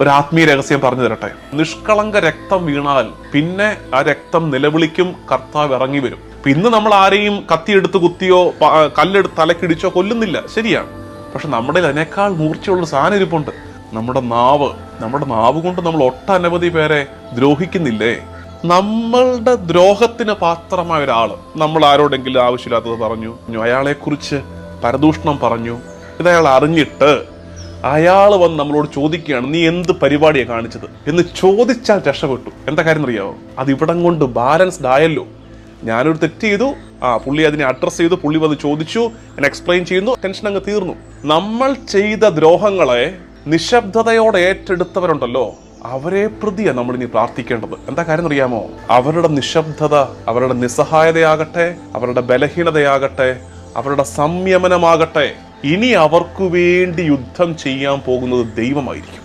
ഒരു ആത്മീയ രഹസ്യം പറഞ്ഞു തരട്ടെ. നിഷ്കളങ്ക രക്തം വീണാൽ പിന്നെ ആ രക്തം നിലവിളിക്കും, കർത്താവ് ഇറങ്ങി വരും. ഇന്ന് നമ്മൾ ആരെയും കത്തിയെടുത്ത് കുത്തിയോ കല്ലെടുത്ത് തലക്കിടിച്ചോ കൊല്ലുന്നില്ല, ശരിയാണ്. പക്ഷെ നമ്മുടെ അതിനേക്കാൾ മൂർച്ചയുള്ള സാധനം ഇരിപ്പുണ്ട്, നമ്മുടെ നാവ്. നമ്മുടെ നാവ് കൊണ്ട് നമ്മൾ ഒട്ടനവധി പേരെ ദ്രോഹിക്കുന്നില്ലേ? നമ്മളുടെ ദ്രോഹത്തിന് പാത്രമായ ഒരാള് നമ്മൾ ആരോടെങ്കിലും ആവശ്യമില്ലാത്തത് പറഞ്ഞു, അയാളെ കുറിച്ച് പരദൂഷണം പറഞ്ഞു, ഇതയാൾ അറിഞ്ഞിട്ട് അയാൾ വന്ന് നമ്മളോട് ചോദിക്കുകയാണ്, നീ എന്ത് പരിപാടിയാണ് കാണിച്ചത് എന്ന് ചോദിച്ചാൽ രക്ഷപ്പെട്ടു. എന്താ കാര്യം അറിയാവോ? അത് ഇവിടം കൊണ്ട് ബാലൻസ്ഡ് ആയല്ലോ. ഞാനൊരു തെറ്റ് ചെയ്തു, പുള്ളി അതിനെ അഡ്രസ് ചെയ്തു, പുള്ളി വന്ന് ചോദിച്ചു, ഞാൻ എക്സ്പ്ലെയിൻ ചെയ്യുന്നു, ടെൻഷൻ അങ്ങ് തീർന്നു. നമ്മൾ ചെയ്ത ദ്രോഹങ്ങളെ നിശബ്ദതയോടെ ഏറ്റെടുത്തവരുണ്ടല്ലോ, അവരെ പ്രതിയാണ് നമ്മൾ ഇനി പ്രാർത്ഥിക്കേണ്ടത്. എന്താ കാര്യം അറിയാമോ? അവരുടെ നിശബ്ദത, അവരുടെ നിസ്സഹായതയാകട്ടെ, അവരുടെ ബലഹീനതയാകട്ടെ, അവരുടെ സംയമനമാകട്ടെ, ഇനി അവർക്കു വേണ്ടി യുദ്ധം ചെയ്യാൻ പോകുന്നത് ദൈവമായിരിക്കും.